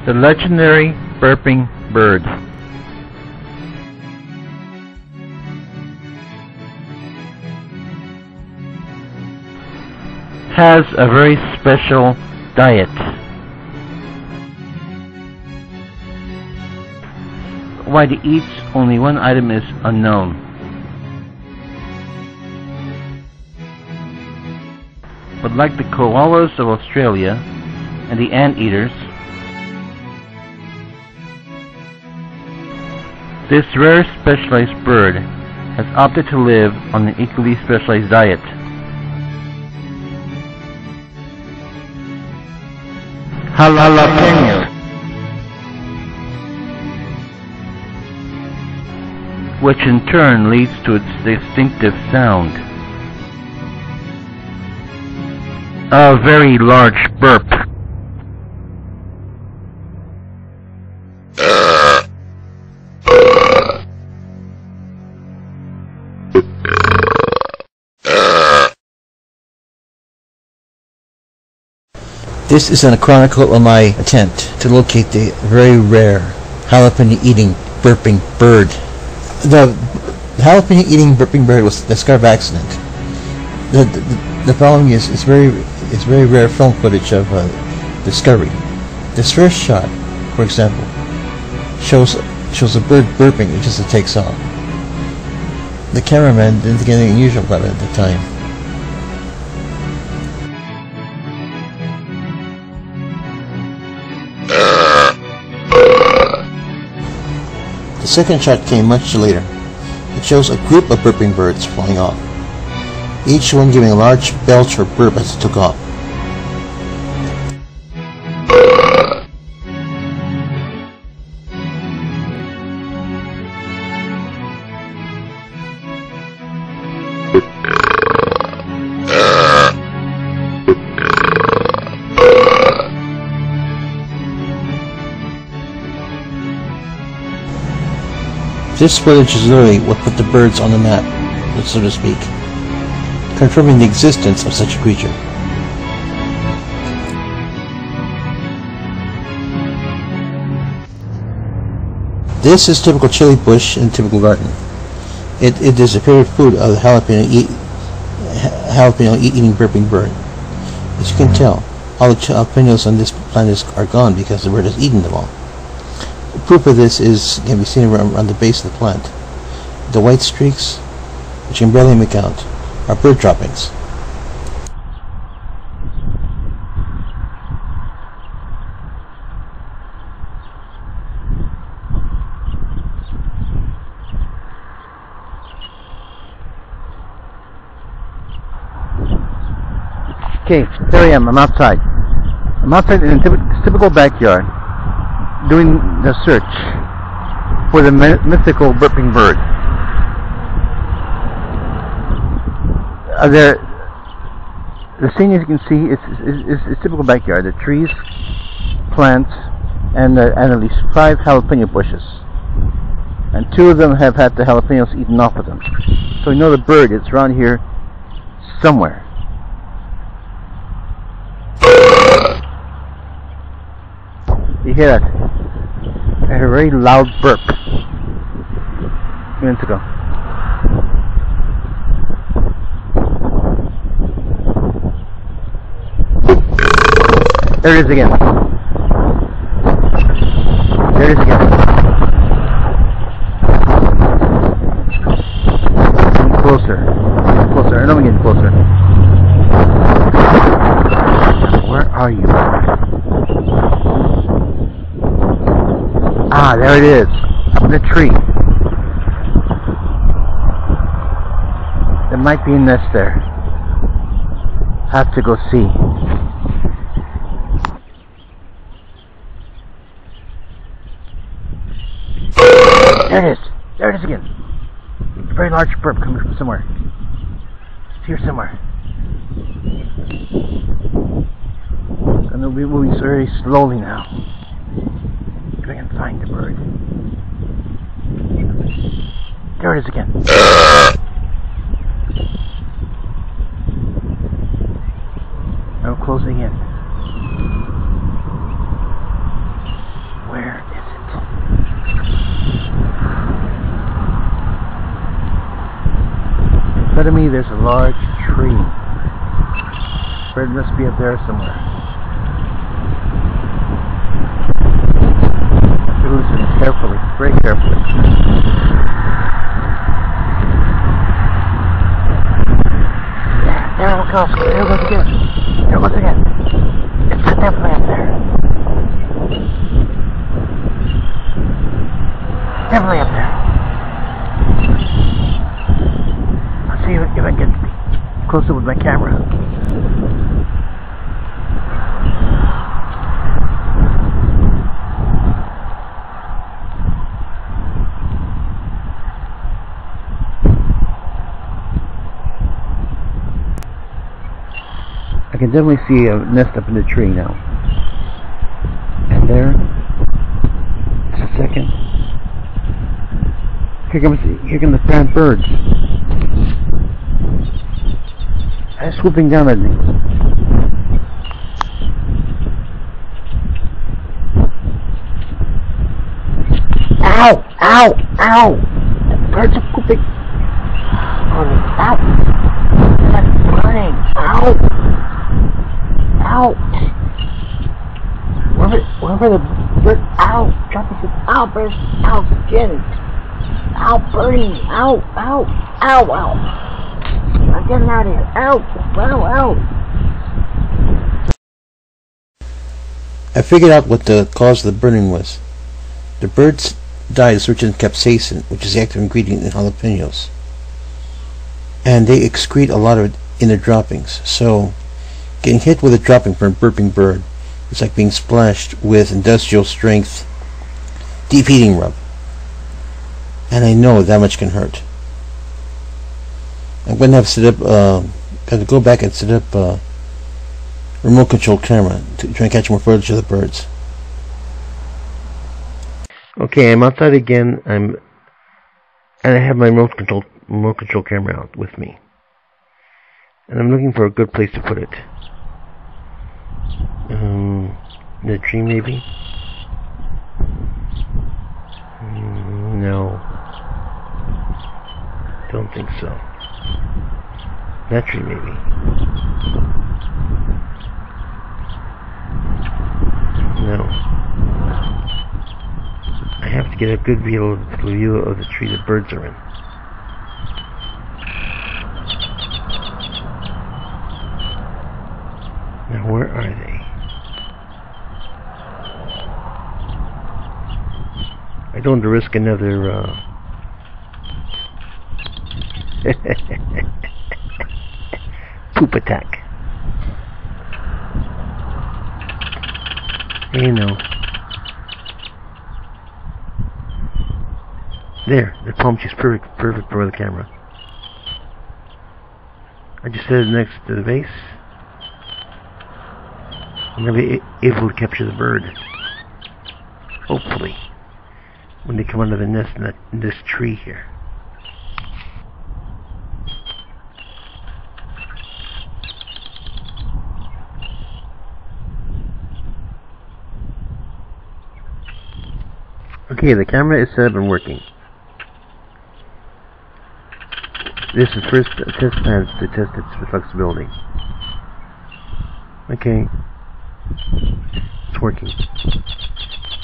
The legendary burping bird. Has a very special diet. Why it eats only one item is unknown. But like the koalas of Australia and the anteaters, this rare specialized bird has opted to live on an equally specialized diet. Jalapeno, which in turn leads to its distinctive sound. A very large burp. This is a chronicle of my attempt to locate the very rare jalapeno-eating burping bird. The jalapeno-eating burping bird was discovered by accident. The following is very rare film footage of discovery. This first shot, for example, shows a bird burping just as it takes off. The cameraman didn't think anything unusual about it at the time. The second shot came much later. It shows a group of burping birds flying off, each one giving a large belch or burp as it took off. This footage is literally what put the birds on the map, so to speak, confirming the existence of such a creature. This is typical chili bush in a typical garden. It is a favorite food of the jalapeno eating burping bird. As you can tell, all the jalapenos on this planet are gone because the bird has eaten them all. Proof of this can be seen around the base of the plant. The white streaks, which you can barely make out, are bird droppings. Okay, there I am. I'm outside. I'm outside in a typical backyard, doing the search for the mythical burping bird. The scene, as you can see, is typical backyard. The trees, plants, and at least 5 jalapeno bushes. And 2 of them have had the jalapenos eaten off of them. So we know the bird is around here somewhere. You hear that? A very loud burp. A few minutes ago. There it is again. There it is again. Getting closer. Closer. I know I'm getting closer. Where are you? Ah, there it is, up in the tree. There might be a nest there. Have to go see. There it is. There it is again. A very large burp coming from somewhere. It's here somewhere. And we'll be moving very slowly now. Try and find the bird. There it is again. Now closing in. front of me there's a large tree. Bird must be up there somewhere. I have to listen carefully, very carefully. There it goes. There it goes again. There it goes again. It's definitely up there. Definitely up there. Let's see if I can get closer with my camera. I can definitely see a nest up in the tree now. And there, just a second. Here come the parent birds. They're swooping down at me. Ow! Ow! Ow! The birds are swooping on me. Ow! That's burning. Ow! Ow! Wherever the bird, ow! Drop this, ow, bird, ow, skin, ow, burning, ow, ow, ow, ow! I'm getting out of here, ow, ow, ow! I figured out what the cause of the burning was. The birds died searching capsaicin, which is the active ingredient in jalapenos, and they excrete a lot of it in their droppings. So getting hit with a dropping from a burping bird is like being splashed with industrial strength deep heating rub. And I know that much can hurt. I'm going to have to set up, got to go back and set up a remote control camera to try and catch more footage of the birds. Okay, I'm outside again. And I have my remote control camera out with me. And I'm looking for a good place to put it. In the tree, maybe? No. Don't think so. That tree, maybe. No. I have to get a good view of the tree the birds are in. Now, where are they? I don't want to risk another, poop attack. You know. There, the palm tree's perfect for the camera. I just set it next to the base. I'm going to be able to capture the bird. Hopefully. When they come out of the nest in this tree here. Okay, the camera is set up and working. This is first test pads to test its flexibility. Okay. It's working.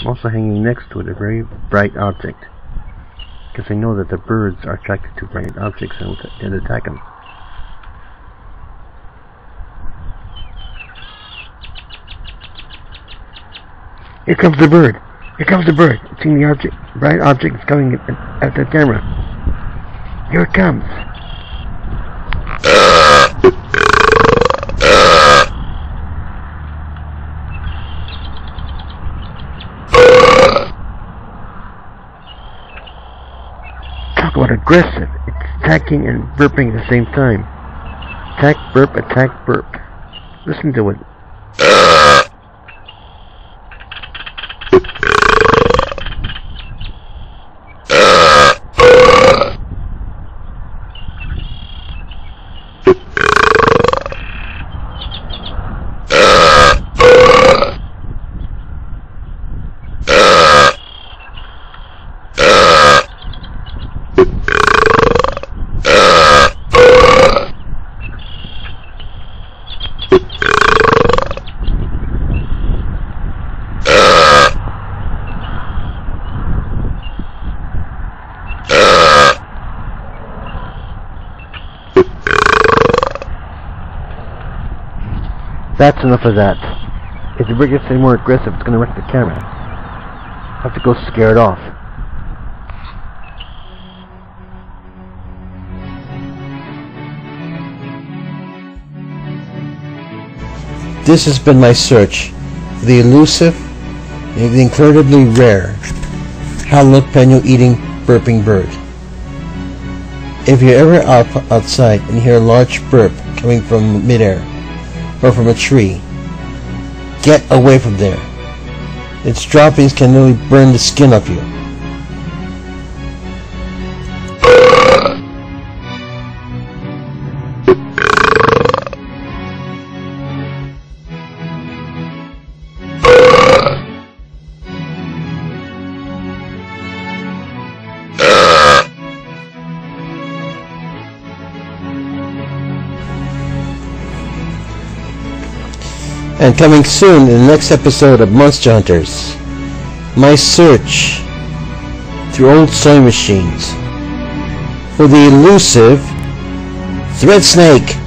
I'm also hanging next to it a very bright object, because I know that the birds are attracted to bright objects and attack them. Here comes the bird! Here comes the bird! It's seeing the object, bright object is coming at the camera. Here it comes! Talk about aggressive. It's attacking and burping at the same time. Attack, burp. Listen to it. That's enough of that. If the bird gets any more aggressive, it's going to wreck the camera. I have to go scare it off. This has been my search for the elusive and the incredibly rare jalapeno eating burping bird. If you're ever outside and hear a large burp coming from midair or from a tree, get away from there. Its droppings can literally burn the skin off you. And coming soon in the next episode of Monster Hunters, my search through old sewing machines for the elusive thread snake.